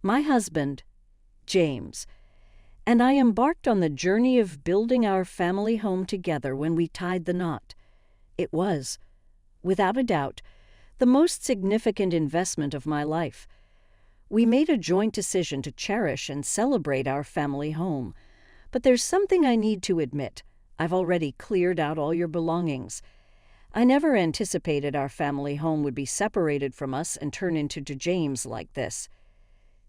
my husband, James, and I embarked on the journey of building our family home together when we tied the knot. It was, without a doubt, the most significant investment of my life. We made a joint decision to cherish and celebrate our family home. But there's something I need to admit. I've already cleared out all your belongings. I never anticipated our family home would be separated from us and turn into James like this.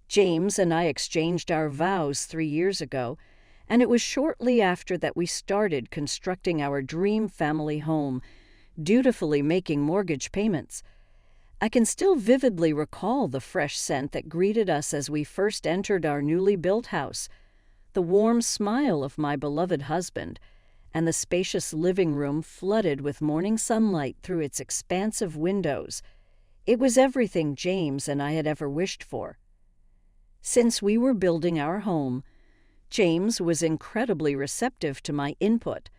James and I exchanged our vows 3 years ago, and it was shortly after that we started constructing our dream family home, dutifully making mortgage payments. I can still vividly recall the fresh scent that greeted us as we first entered our newly built house, the warm smile of my beloved husband, and the spacious living room flooded with morning sunlight through its expansive windows. It was everything James and I had ever wished for. Since we were building our home, James was incredibly receptive to my input.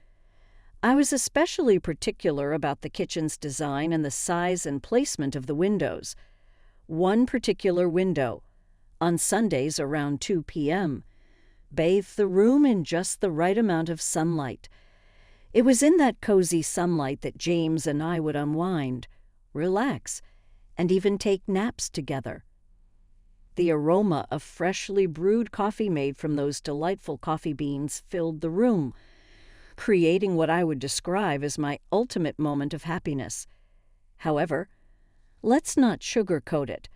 I was especially particular about the kitchen's design and the size and placement of the windows. One particular window, on Sundays around 2 p.m., bathed the room in just the right amount of sunlight. It was in that cozy sunlight that James and I would unwind, relax, and even take naps together. The aroma of freshly brewed coffee made from those delightful coffee beans filled the room, creating what I would describe as my ultimate moment of happiness. However, let's not sugarcoat it.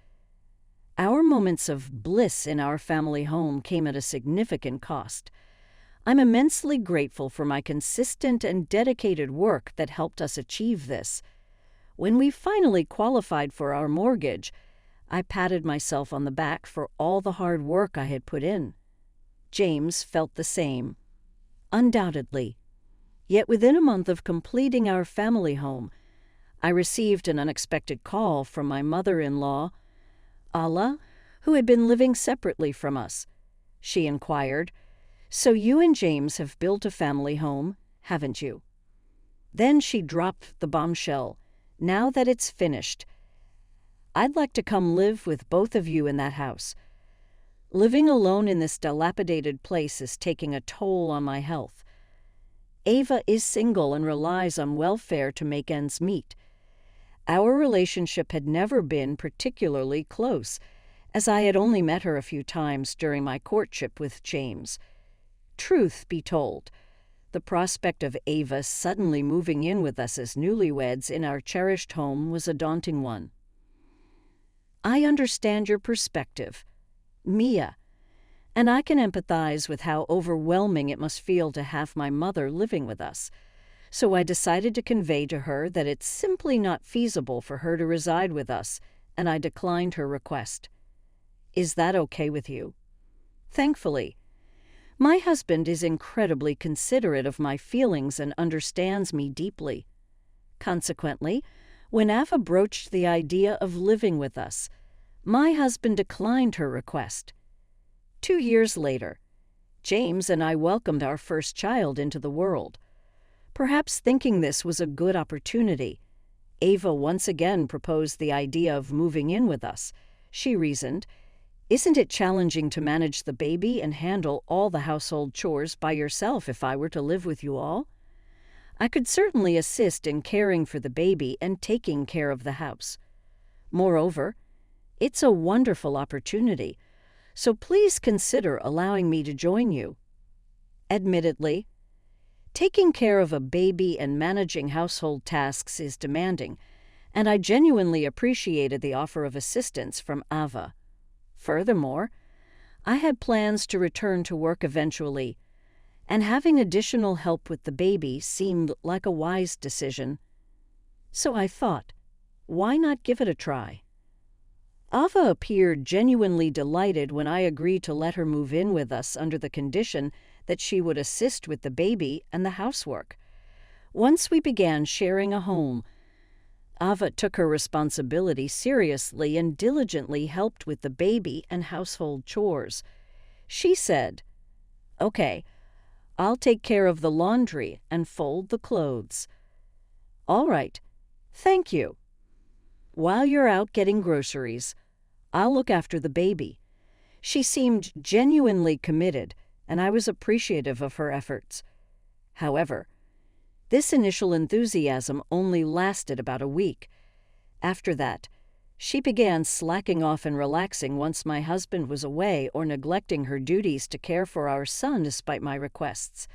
Our moments of bliss in our family home came at a significant cost. I'm immensely grateful for my consistent and dedicated work that helped us achieve this. When we finally qualified for our mortgage, I patted myself on the back for all the hard work I had put in. James felt the same. Undoubtedly. Yet within a month of completing our family home, I received an unexpected call from my mother-in-law, Alla, who had been living separately from us. She inquired, "So you and James have built a family home, haven't you?" Then she dropped the bombshell. "Now that it's finished, I'd like to come live with both of you in that house. Living alone in this dilapidated place is taking a toll on my health. Ava is single and relies on welfare to make ends meet. Our relationship had never been particularly close, as I had only met her a few times during my courtship with James. Truth be told, the prospect of Ava suddenly moving in with us as newlyweds in our cherished home was a daunting one. I understand your perspective, Mia, and I can empathize with how overwhelming it must feel to have my mother living with us. So I decided to convey to her that it's simply not feasible for her to reside with us, and I declined her request. Is that okay with you? Thankfully, my husband is incredibly considerate of my feelings and understands me deeply. Consequently, when Ava broached the idea of living with us, my husband declined her request. 2 years later, James and I welcomed our first child into the world. Perhaps thinking this was a good opportunity, Ava once again proposed the idea of moving in with us. She reasoned, "Isn't it challenging to manage the baby and handle all the household chores by yourself if I were to live with you all? I could certainly assist in caring for the baby and taking care of the house. Moreover, it's a wonderful opportunity, so please consider allowing me to join you." Admittedly, taking care of a baby and managing household tasks is demanding, and I genuinely appreciated the offer of assistance from Ava. Furthermore, I had plans to return to work eventually, and having additional help with the baby seemed like a wise decision. So I thought, why not give it a try? Ava appeared genuinely delighted when I agreed to let her move in with us under the condition that she would assist with the baby and the housework. Once we began sharing a home, Ava took her responsibility seriously and diligently helped with the baby and household chores. She said, "Okay, I'll take care of the laundry and fold the clothes." "All right, thank you. While you're out getting groceries, I'll look after the baby. She seemed genuinely committed, and I was appreciative of her efforts. However, this initial enthusiasm only lasted about a week. After that, she began slacking off and relaxing once my husband was away or neglecting her duties to care for our son despite my requests.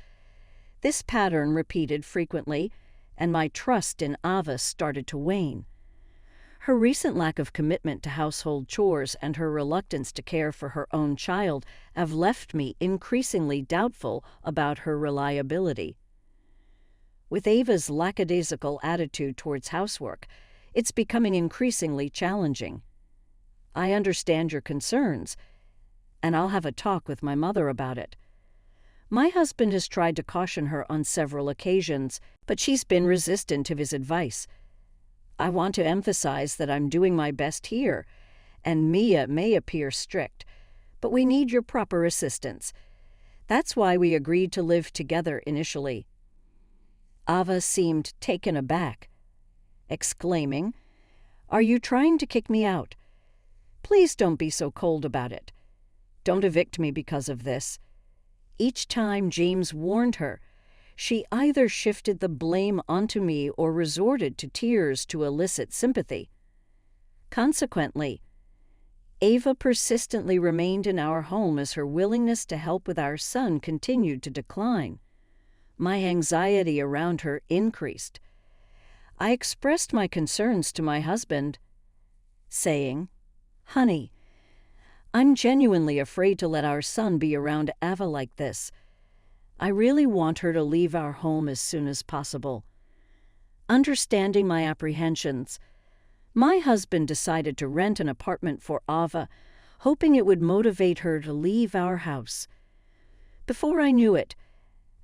This pattern repeated frequently, and my trust in Ava started to wane. Her recent lack of commitment to household chores and her reluctance to care for her own child have left me increasingly doubtful about her reliability. With Ava's lackadaisical attitude towards housework, it's becoming increasingly challenging. I understand your concerns, and I'll have a talk with my mother about it. My husband has tried to caution her on several occasions, but she's been resistant to his advice. I want to emphasize that I'm doing my best here, and Mia may appear strict, but we need your proper assistance. That's why we agreed to live together initially. Ava seemed taken aback, exclaiming, "Are you trying to kick me out? Please don't be so cold about it. Don't evict me because of this." Each time James warned her, she either shifted the blame onto me or resorted to tears to elicit sympathy. Consequently, Ava persistently remained in our home as her willingness to help with our son continued to decline. My anxiety around her increased. I expressed my concerns to my husband, saying, "Honey, I'm genuinely afraid to let our son be around Ava like this. I really want her to leave our home as soon as possible." Understanding my apprehensions, my husband decided to rent an apartment for Ava, hoping it would motivate her to leave our house. Before I knew it,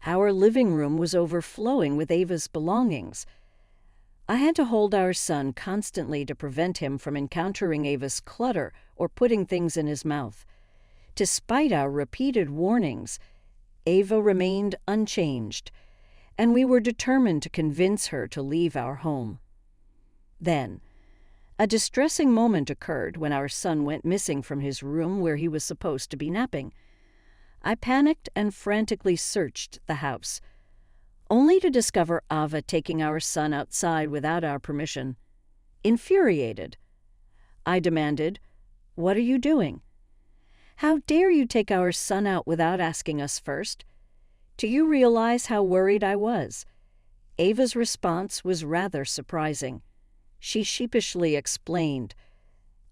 our living room was overflowing with Ava's belongings. I had to hold our son constantly to prevent him from encountering Ava's clutter or putting things in his mouth. Despite our repeated warnings, Ava remained unchanged, and we were determined to convince her to leave our home. Then, a distressing moment occurred when our son went missing from his room where he was supposed to be napping. I panicked and frantically searched the house, only to discover Ava taking our son outside without our permission. Infuriated, I demanded, "What are you doing? How dare you take our son out without asking us first? Do you realize how worried I was?" Ava's response was rather surprising. She sheepishly explained,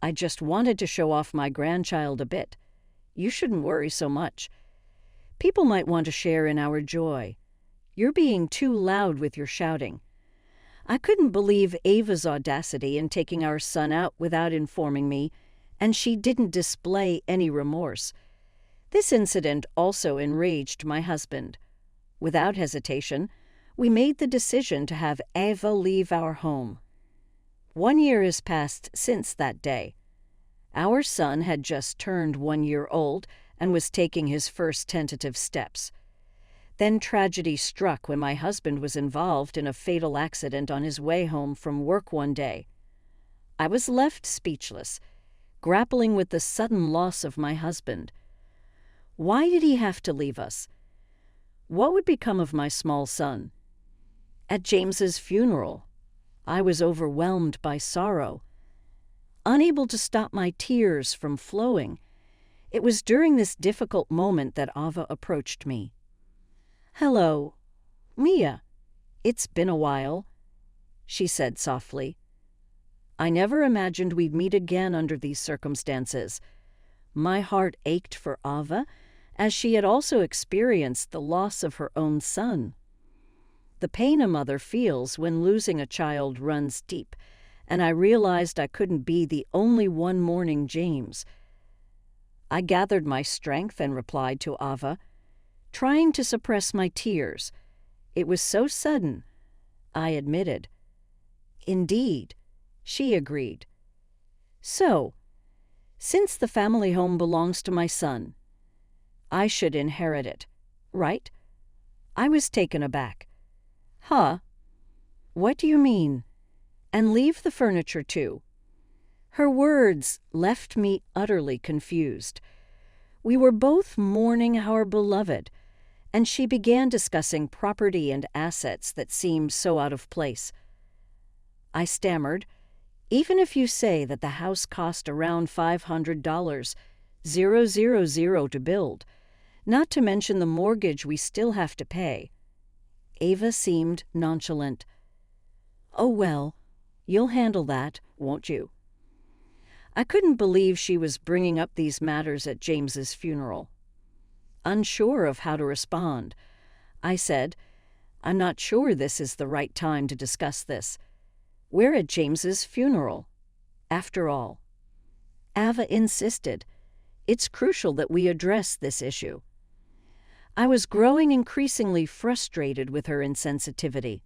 "I just wanted to show off my grandchild a bit. You shouldn't worry so much. People might want to share in our joy. You're being too loud with your shouting." I couldn't believe Ava's audacity in taking our son out without informing me, and she didn't display any remorse. This incident also enraged my husband. Without hesitation, we made the decision to have Ava leave our home. 1 year has passed since that day. Our son had just turned 1 year old and was taking his first tentative steps. Then tragedy struck when my husband was involved in a fatal accident on his way home from work one day. I was left speechless, grappling with the sudden loss of my husband. Why did he have to leave us? What would become of my small son? At James's funeral, I was overwhelmed by sorrow, unable to stop my tears from flowing. It was during this difficult moment that Ava approached me. "Hello, Mia. It's been a while," she said softly. I never imagined we'd meet again under these circumstances. My heart ached for Ava, as she had also experienced the loss of her own son. The pain a mother feels when losing a child runs deep, and I realized I couldn't be the only one mourning James. I gathered my strength and replied to Ava, trying to suppress my tears. It was so sudden, I admitted. "Indeed," she agreed. "So, since the family home belongs to my son, I should inherit it, right?" I was taken aback. "Huh? What do you mean? And leave the furniture too?" Her words left me utterly confused. We were both mourning our beloved, and she began discussing property and assets that seemed so out of place. I stammered, "Even if you say that the house cost around $500, $000 to build, not to mention the mortgage we still have to pay." Ava seemed nonchalant. "Oh well, you'll handle that, won't you?" I couldn't believe she was bringing up these matters at James's funeral. Unsure of how to respond, I said, "I'm not sure this is the right time to discuss this. We're at James's funeral, after all." Ava insisted, "It's crucial that we address this issue." I was growing increasingly frustrated with her insensitivity.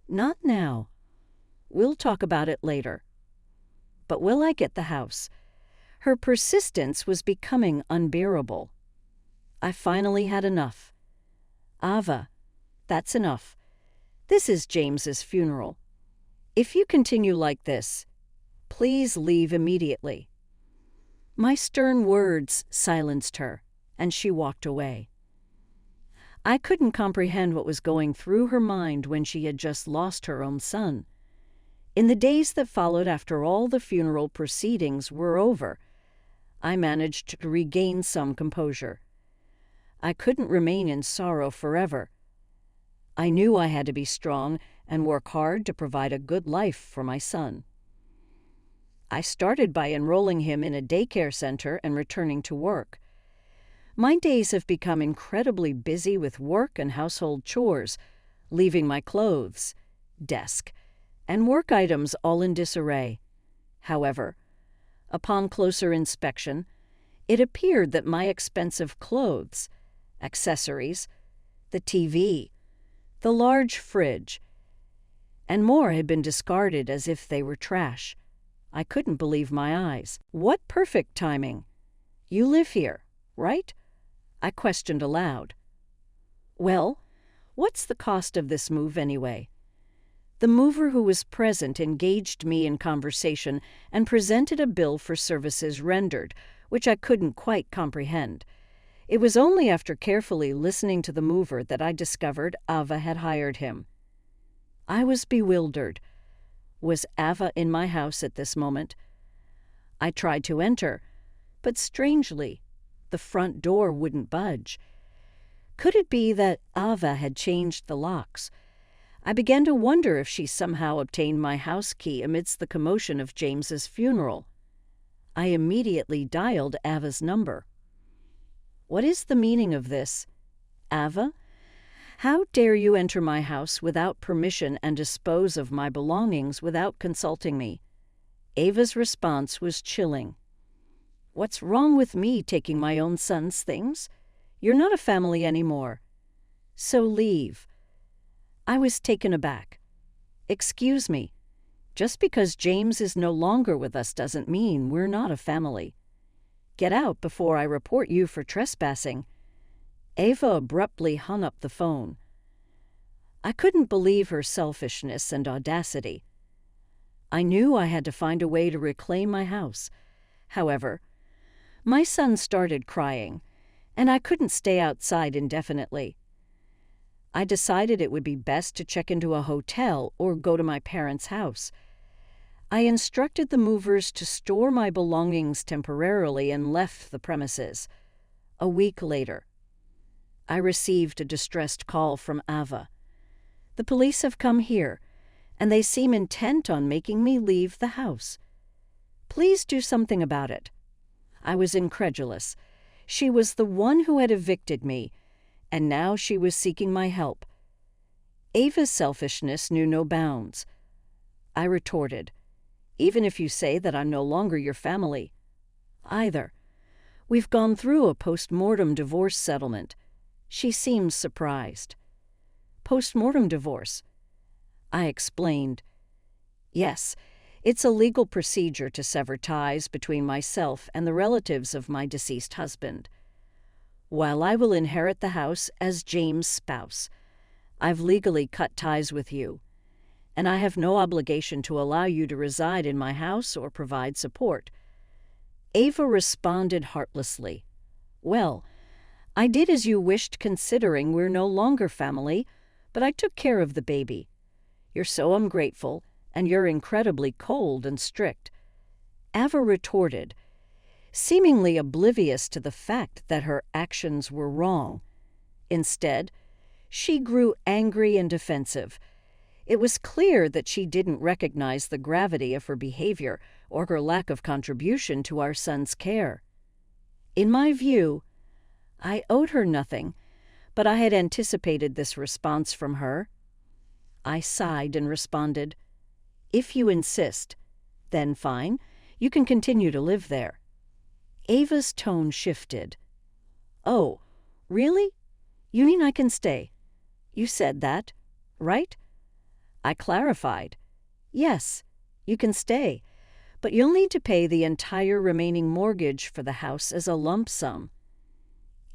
"Not now. We'll talk about it later." "But will I get the house?" Her persistence was becoming unbearable. I finally had enough. "Ava, that's enough. This is James's funeral. If you continue like this, please leave immediately." My stern words silenced her, and she walked away. I couldn't comprehend what was going through her mind when she had just lost her own son. In the days that followed after all the funeral proceedings were over, I managed to regain some composure. I couldn't remain in sorrow forever. I knew I had to be strong and work hard to provide a good life for my son. I started by enrolling him in a daycare center and returning to work. My days have become incredibly busy with work and household chores, leaving my clothes, desk, and work items all in disarray. However, upon closer inspection, it appeared that my expensive clothes, accessories, the TV, the large fridge, and more had been discarded as if they were trash. I couldn't believe my eyes. "What perfect timing! You live here, right?" I questioned aloud. "Well, what's the cost of this move anyway?" The mover who was present engaged me in conversation and presented a bill for services rendered, which I couldn't quite comprehend. It was only after carefully listening to the mover that I discovered Ava had hired him. I was bewildered. Was Ava in my house at this moment? I tried to enter, but strangely, the front door wouldn't budge. Could it be that Ava had changed the locks? I began to wonder if she somehow obtained my house key amidst the commotion of James's funeral. I immediately dialed Ava's number. "What is the meaning of this? Ava? How dare you enter my house without permission and dispose of my belongings without consulting me?" Ava's response was chilling. "What's wrong with me taking my own son's things? You're not a family anymore. So leave." I was taken aback. "Excuse me. Just because James is no longer with us doesn't mean we're not a family. Get out before I report you for trespassing." Ava abruptly hung up the phone. I couldn't believe her selfishness and audacity. I knew I had to find a way to reclaim my house. However, my son started crying, and I couldn't stay outside indefinitely. I decided it would be best to check into a hotel or go to my parents' house. I instructed the movers to store my belongings temporarily and left the premises. A week later, I received a distressed call from Ava. "The police have come here, and they seem intent on making me leave the house. Please do something about it." I was incredulous. She was the one who had evicted me, and now she was seeking my help. Ava's selfishness knew no bounds. I retorted, "Even if you say that I'm no longer your family." "Either. We've gone through a post-mortem divorce settlement." She seemed surprised. "Post-mortem divorce?" I explained. "Yes, it's a legal procedure to sever ties between myself and the relatives of my deceased husband. While I will inherit the house as James' spouse, I've legally cut ties with you, and I have no obligation to allow you to reside in my house or provide support." Ava responded heartlessly, Well, I did as you wished considering we're no longer family, but I took care of the baby. You're so ungrateful, and you're incredibly cold and strict." Ava retorted, seemingly oblivious to the fact that her actions were wrong. Instead, she grew angry and defensive. It was clear that she didn't recognize the gravity of her behavior or her lack of contribution to our son's care. In my view, I owed her nothing, but I had anticipated this response from her. I sighed and responded, "If you insist, then fine, you can continue to live there." Ava's tone shifted. "Oh, really? You mean I can stay? You said that, right?" I clarified, "Yes, you can stay, but you'll need to pay the entire remaining mortgage for the house as a lump sum."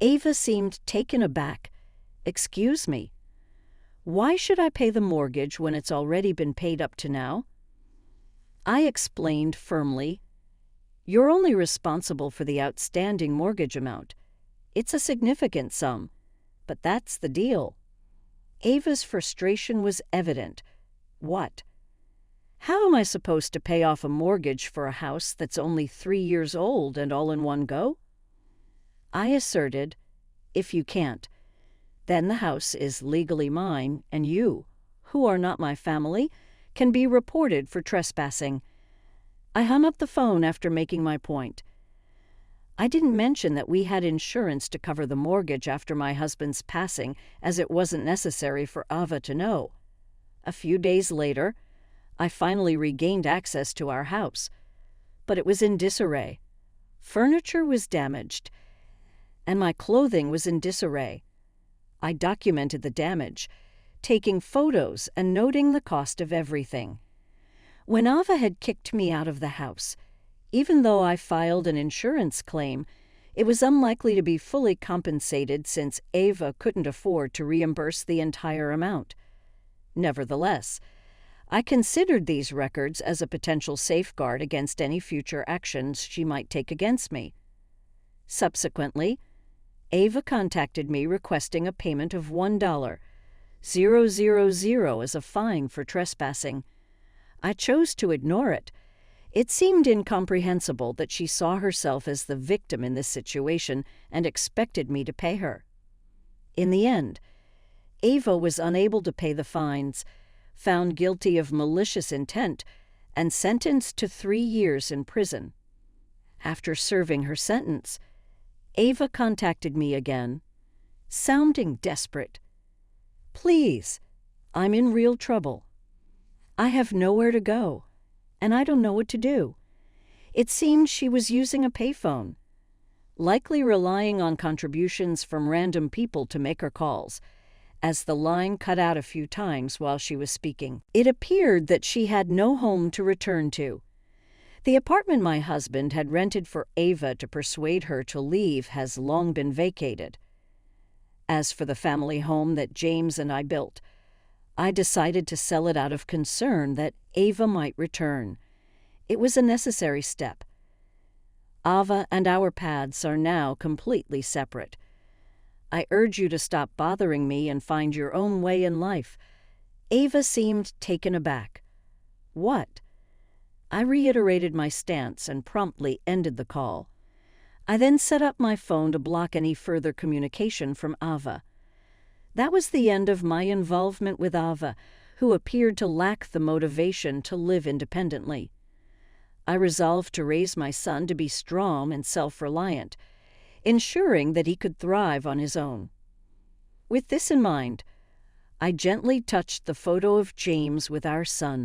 Ava seemed taken aback. "Excuse me, why should I pay the mortgage when it's already been paid up to now?" I explained firmly, "You're only responsible for the outstanding mortgage amount. It's a significant sum, but that's the deal." Ava's frustration was evident. "What? How am I supposed to pay off a mortgage for a house that's only 3 years old and all in one go?" I asserted, "If you can't, then the house is legally mine, and you, who are not my family, can be reported for trespassing." I hung up the phone after making my point. I didn't mention that we had insurance to cover the mortgage after my husband's passing, as it wasn't necessary for Ava to know. A few days later, I finally regained access to our house, but it was in disarray. Furniture was damaged, and my clothing was in disarray. I documented the damage, taking photos and noting the cost of everything. When Ava had kicked me out of the house, even though I filed an insurance claim, it was unlikely to be fully compensated since Ava couldn't afford to reimburse the entire amount. Nevertheless, I considered these records as a potential safeguard against any future actions she might take against me. Subsequently, Ava contacted me requesting a payment of $1,000 as a fine for trespassing. I chose to ignore it. It seemed incomprehensible that she saw herself as the victim in this situation and expected me to pay her. In the end, Ava was unable to pay the fines, found guilty of malicious intent, and sentenced to 3 years in prison. After serving her sentence, Ava contacted me again, sounding desperate. "Please, I'm in real trouble. I have nowhere to go, and I don't know what to do." It seemed she was using a payphone, likely relying on contributions from random people to make her calls, as the line cut out a few times while she was speaking. It appeared that she had no home to return to. The apartment my husband had rented for Ava to persuade her to leave has long been vacated. As for the family home that James and I built, I decided to sell it out of concern that Ava might return. It was a necessary step. Ava and our paths are now completely separate. I urge you to stop bothering me and find your own way in life." Ava seemed taken aback. "What?" I reiterated my stance and promptly ended the call. I then set up my phone to block any further communication from Ava. That was the end of my involvement with Ava, who appeared to lack the motivation to live independently. I resolved to raise my son to be strong and self-reliant, ensuring that he could thrive on his own. With this in mind, I gently touched the photo of James with our son.